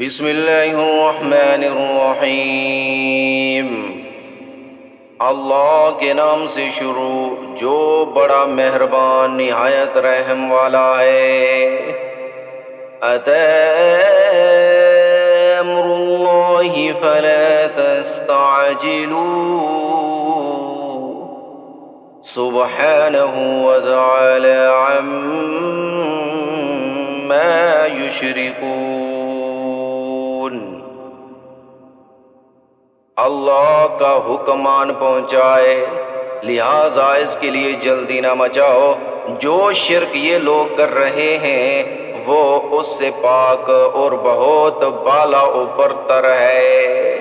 بسم اللہ الرحمن الرحیم۔ اللہ کے نام سے شروع جو بڑا مہربان نہایت رحم والا ہے۔ اتی امر اللہ فلا تستعجلوه سبحانہ وتعالی عما یشرکون۔ اللہ کا حکم آن پہنچائے، لہٰذا اس کے لیے جلدی نہ مچاؤ۔ جو شرک یہ لوگ کر رہے ہیں وہ اس سے پاک اور بہت بالا و برتر ہے۔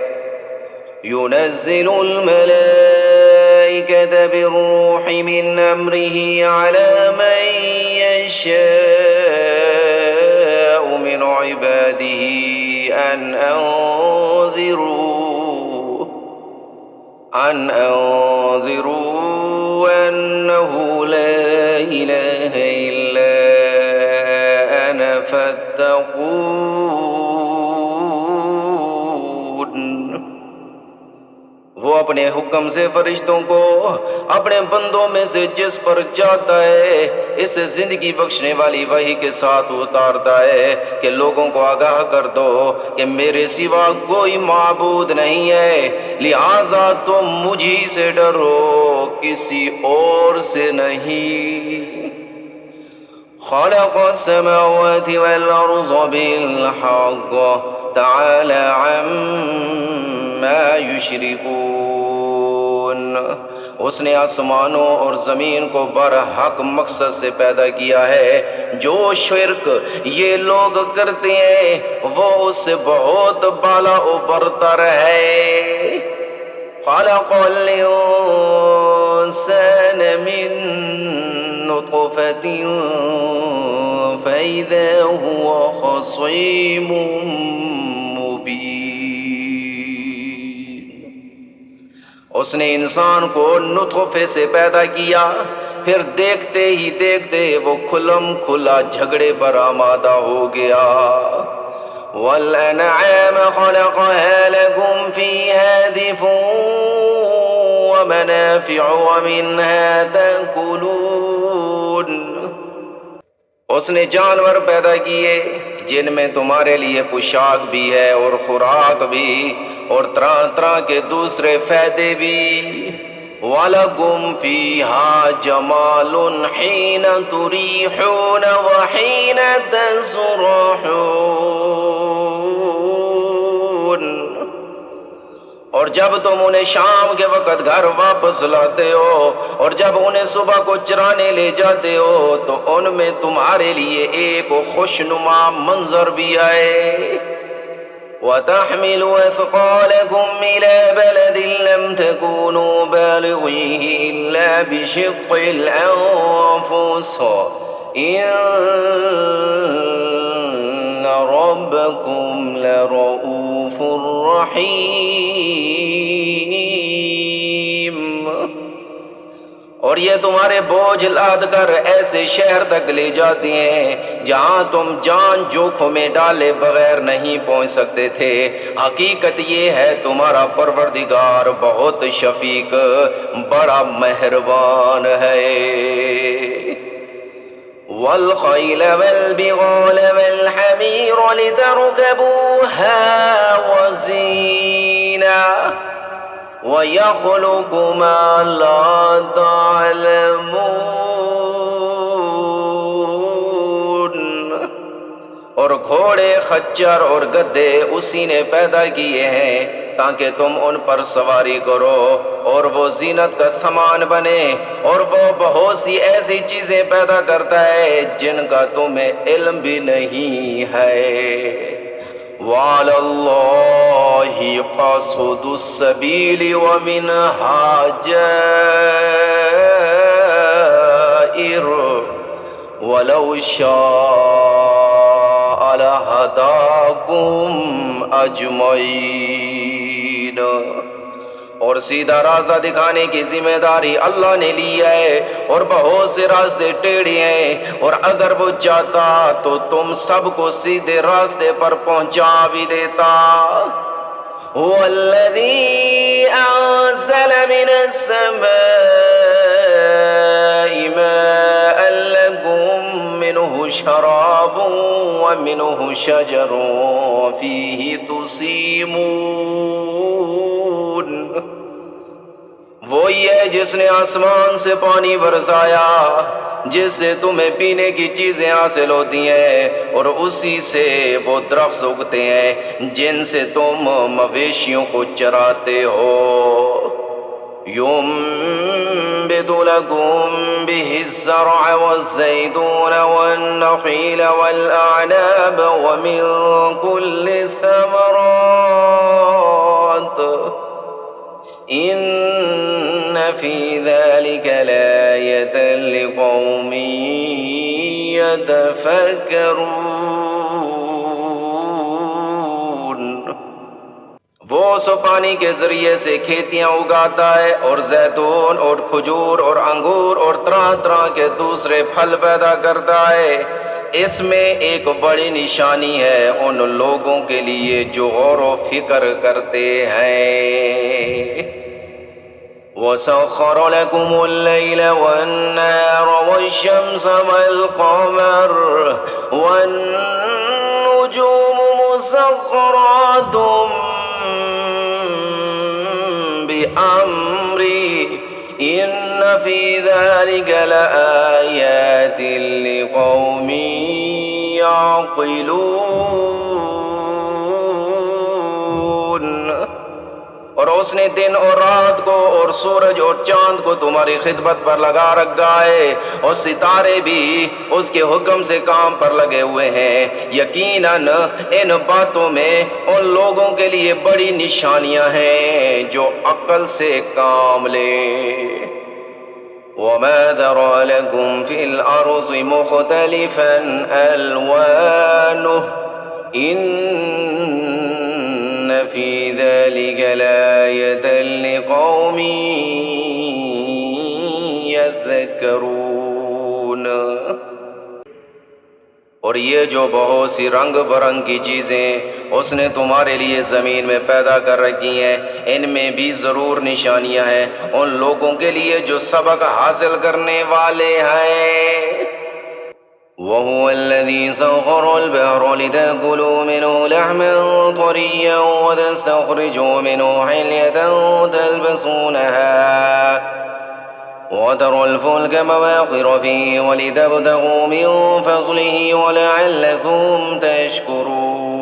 ينزل الملائكة بالروح من أمره على من يشاء من عباده أن أنذروا أنه لا إله إلا أنا فاتقون۔ وہ اپنے حکم سے فرشتوں کو اپنے بندوں میں سے جس پر چاہتا ہے اس زندگی بخشنے والی وحی کے ساتھ اتارتا ہے کہ لوگوں کو آگاہ کر دو کہ میرے سوا کوئی معبود نہیں ہے، لہٰذا تم مجھی سے ڈرو، کسی اور سے نہیں۔ خلق السماوات والأرض بالحق تعالى عما يشركون۔ اس نے آسمانوں اور زمین کو برحق مقصد سے پیدا کیا ہے۔ جو شرک یہ لوگ کرتے ہیں وہ اس سے بہت بالا و برتر ہے۔ خلق الانسان من نطفة فإذا هو خصيم مبين۔ اس نے انسان کو نطفے سے پیدا کیا، پھر دیکھتے ہی دیکھتے وہ کھلم کھلا جھگڑے پر آمادہ ہو گیا۔ وَالْأَنْعَامَ خَلَقَهَا لَكُمْ فِيهَا دِفْءٌ وَمَنَافِعُ وَمِنْهَا تَأْكُلُونَ۔ اس نے جانور پیدا کیے جن میں تمہارے لیے پوشاک بھی ہے اور خوراک بھی اور طرح طرح کے دوسرے فائدے بھی۔ وَلَكُمْ فِيهَا جَمَالٌ حِينَ تُرِيحُونَ وَحِينَ تَسْرَحُونَ۔ اور جب تم انہیں شام کے وقت گھر واپس لاتے ہو اور جب انہیں صبح کو چرانے لے جاتے ہو تو ان میں تمہارے لیے ایک خوشنما منظر بھی آئے۔ وَتَحْمِلُ أَثْقَالَكُمْ إِلَى بَلَدٍ لَمْ تَكُونُوا بَالِغِيهِ إِلَّا بِشِقِّ الْأَنفُسِ إِنَّ رَبَّكُمْ لَرَءُوفٌ رَحِيمٌ۔ اور یہ تمہارے بوجھ لاد کر ایسے شہر تک لے جاتے ہیں جہاں تم جان جوکھوں میں ڈالے بغیر نہیں پہنچ سکتے تھے۔ حقیقت یہ ہے تمہارا پروردگار بہت شفیق بڑا مہربان ہے۔ وَالْخَيْلَ وَالْبِغَالَ وَالْحَمِيرَ لِتَرْكَبُوهَا وَزِينَةً وَيَخْلُقُ مَا لَا تَعْلَمُونَ۔ اور گھوڑے، خچر اور گدھے اسی نے پیدا کیے ہیں تاکہ تم ان پر سواری کرو اور وہ زینت کا سامان بنے، اور وہ بہت سی ایسی چیزیں پیدا کرتا ہے جن کا تمہیں علم بھی نہیں ہے۔ وَعَلَى اللَّهِ قَصْدُ السَّبِيلِ وَمِنْهَا جَائِرٌ وَلَوْ شَاءَ لَهَدَاكُمْ أَجْمَعِينَ۔ اور سیدھا راستہ دکھانے کی ذمہ داری اللہ نے لی ہے، اور بہت سے راستے ٹیڑھے ہیں، اور اگر وہ چاہتا تو تم سب کو سیدھے راستے پر پہنچا بھی دیتا۔ هو الذي أنزل من السماء ماء لكم منه شراب ومنه شجر فيه تسيمون۔ وہی ہے جس نے آسمان سے پانی برسایا جس سے تمہیں پینے کی چیزیں حاصل ہوتی ہیں، اور اسی سے وہ درخت اگتے ہیں جن سے تم مویشیوں کو چراتے ہو۔ ينبت لكم به الزرع والزيتون والنخيل والأعناب ومن كل الثمرات إن في ذلك لآية لقوم يتفكرون۔ وہ سو پانی کے ذریعے سے کھیتیاں اگاتا ہے، اور زیتون اور کھجور اور انگور اور طرح طرح کے دوسرے پھل پیدا کرتا ہے۔ اس میں ایک بڑی نشانی ہے ان لوگوں کے لیے جو غور و فکر کرتے ہیں۔ وَسَخَّرَ لَكُمُ اللَّيْلَ وَالنَّهَارَ وَالشَّمْسَ وَالْقَمَرَ وَالنُّجُومُ مُسَخَّرَاتٌ بِأَمْرِهِ إِنَّ فِي ذَلِكَ لَآيَاتٍ لِقَوْمٍ يَعْقِلُونَ۔ اور اس نے دن اور رات کو اور سورج اور چاند کو تمہاری خدمت پر لگا رکھا ہے، اور ستارے بھی اس کے حکم سے کام پر لگے ہوئے ہیں۔ یقیناً ان باتوں میں ان لوگوں کے لیے بڑی نشانیاں ہیں جو عقل سے کام لیں۔ وَمَا ذَرَأَ لَكُمْ فِي الْأَرْضِ مُخْتَلِفًا أَلْوَانُهُ إِنَّ فِي ذَلِكَ لَآيَةً لِقَوْمٍ يَذَّكَّرُونَ۔ اور یہ جو بہت سی رنگ برنگ کی چیزیں اس نے تمہارے لیے زمین میں پیدا کر رکھی ہیں، ان میں بھی ضرور نشانیاں ہیں ان لوگوں کے لیے جو سبق حاصل کرنے والے ہیں۔ وَهُوَ الَّذِي سَخَّرَ الْبَحْرَ لِتَأْكُلُوا مِنْهُ لَحْمًا طَرِيًّا وَتَسْتَخْرِجُوا مِنْهُ حِلْيَةً تَلْبَسُونَهَا وَتَرَى الْفُلْكَ مَوَاخِرَ فِيهِ وَلِتَبْتَغُوا مِنْ فَضْلِهِ وَلَعَلَّكُمْ تَشْكُرُونَ۔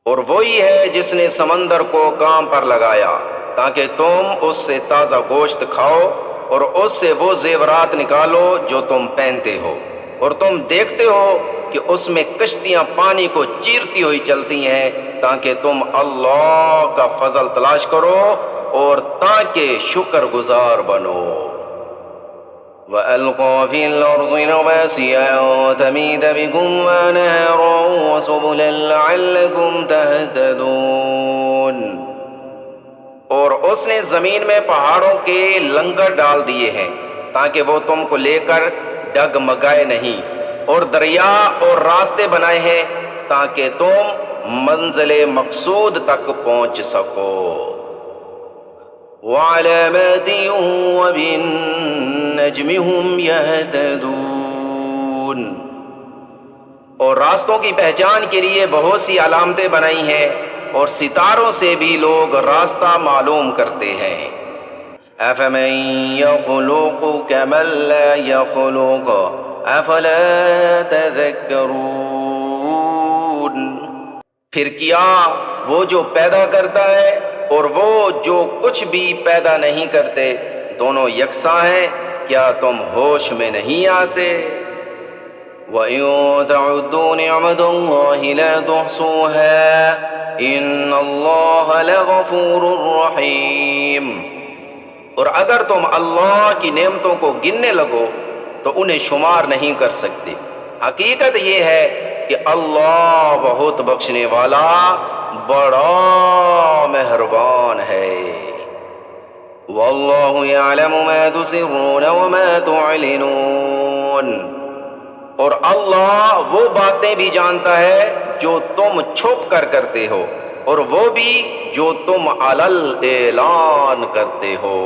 اور وہی ہے جس نے سمندر کو کام پر لگایا تاکہ تم اس سے تازہ گوشت کھاؤ، اور اس سے وہ زیورات نکالو جو تم پہنتے ہو، اور تم دیکھتے ہو کہ اس میں کشتیاں پانی کو چیرتی ہوئی چلتی ہیں تاکہ تم اللہ کا فضل تلاش کرو اور تاکہ شکر گزار بنو۔ وَأَلْقَى فِي الْأَرْضِ رَوَاسِيَ أَن تَمِيدَ بِكُمْ وَأَنْهَارًا وَسُبُلًا لَعَلَّكُمْ تَهْتَدُونَ۔ اور اس نے زمین میں پہاڑوں کے لنگر ڈال دیے ہیں تاکہ وہ تم کو لے کر ڈگمگائے نہیں، اور دریا اور راستے بنائے ہیں تاکہ تم منزل مقصود تک پہنچ سکو۔ وَعَلَامَاتٍ وَبِالنَّجْمِ هُمْ يَهْتَدُونَ۔ اور راستوں کی پہچان کے لیے بہت سی علامتیں بنائی ہیں، اور ستاروں سے بھی لوگ راستہ معلوم کرتے ہیں۔ أَفَمَن يَخْلُقُ كَمَن لَّا يَخْلُقُ أَفَلَا تَذَكَّرُونَ۔ پھر کیا وہ جو پیدا کرتا ہے اور وہ جو کچھ بھی پیدا نہیں کرتے دونوں یکساں ہیں، کیا تم ہوش میں نہیں آتے؟ وَإِن تَعُدُّوا نِعْمَتَ اللَّهِ لَا تُحْصُوهَا إِنَّ اللَّهَ لَغَفُورٌ رَحِيمٌ۔ اور اگر تم اللہ کی نعمتوں کو گننے لگو تو انہیں شمار نہیں کر سکتے۔ حقیقت یہ ہے کہ اللہ بہت بخشنے والا بڑا مہربان ہے۔ واللہ یعلم ما تسرون وما تعلنون، اور اللہ وہ باتیں بھی جانتا ہے جو تم چھپ کر کرتے ہو، اور وہ بھی جو تم علل اعلان کرتے ہو۔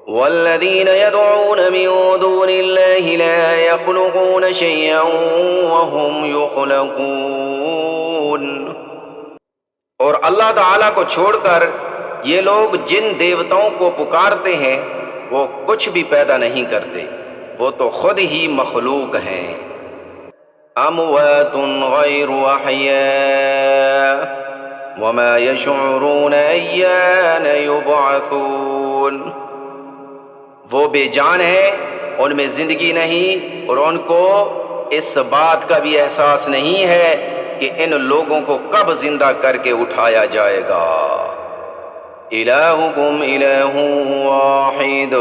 والذین يدعون من دون اللہ لا يخلقون شیئا وهم يخلقون، اور اللہ تعالیٰ کو چھوڑ کر یہ لوگ جن دیوتاؤں کو پکارتے ہیں وہ کچھ بھی پیدا نہیں کرتے، وہ تو خود ہی مخلوق ہیں۔ اموات غیر احیاء وما يشعرون ایان یبعثون، وہ بے جان ہیں، ان میں زندگی نہیں، اور ان کو اس بات کا بھی احساس نہیں ہے کہ ان لوگوں کو کب زندہ کر کے اٹھایا جائے گا۔ الہکم الہ واحد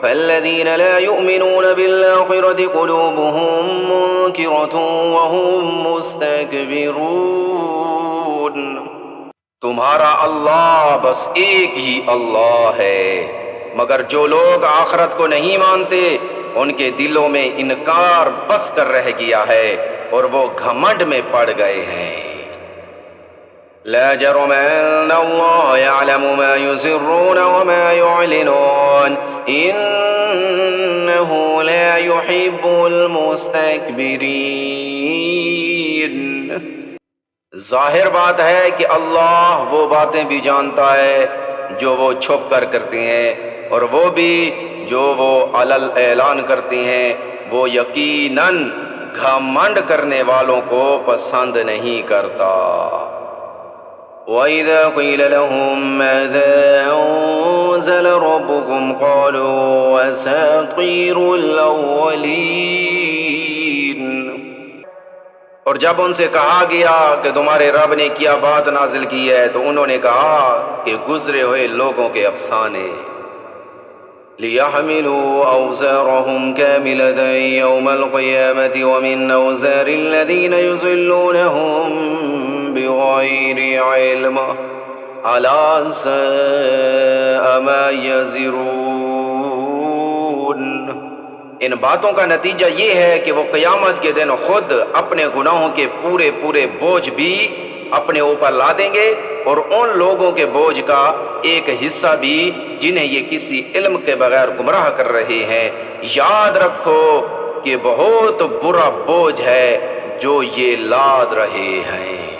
فالذین لا یؤمنون بالآخرة قلوبهم منکرة وهم مستکبرون، تمہارا اللہ بس ایک ہی اللہ ہے، مگر جو لوگ آخرت کو نہیں مانتے ان کے دلوں میں انکار بس کر رہ گیا ہے اور وہ گھمنڈ میں پڑ گئے ہیں۔ لا جرم ان اللہ یعلم ما یسرون وما یعلنون انہ لا یحب المستکبرین، ظاہر بات ہے کہ اللہ وہ باتیں بھی جانتا ہے جو وہ چھپ کر کرتے ہیں، اور وہ بھی جو وہ علل اعلان کرتے ہیں، وہ یقیناً گھمنڈ کرنے والوں کو پسند نہیں کرتا۔ وَإِذَا قِيلَ لَهُم مَّاذَا أَنزَلَ رَبُّكُمْ قَالُوا أَسَاطِيرُ الْأَوَّلِينَ، اور جب ان سے کہا گیا کہ تمہارے رب نے کیا بات نازل کی ہے تو انہوں نے کہا کہ گزرے ہوئے لوگوں کے افسانے۔ لِيَحْمِلُوا أَوْزَارَهُمْ كَامِلَةً يَوْمَ الْقِيَامَةِ وَمِنْ أَوْزَارِ الَّذِينَ يُضِلُّونَهُمْ بِغَيْرِ عِلْمٍ أَلَا سَاءَ مَا يَزِرُونَ، ان باتوں کا نتیجہ یہ ہے کہ وہ قیامت کے دن خود اپنے گناہوں کے پورے پورے بوجھ بھی اپنے اوپر لا دیں گے، اور ان لوگوں کے بوجھ کا ایک حصہ بھی جنہیں یہ کسی علم کے بغیر گمراہ کر رہے ہیں۔ یاد رکھو کہ بہت برا بوجھ ہے جو یہ لاد رہے ہیں۔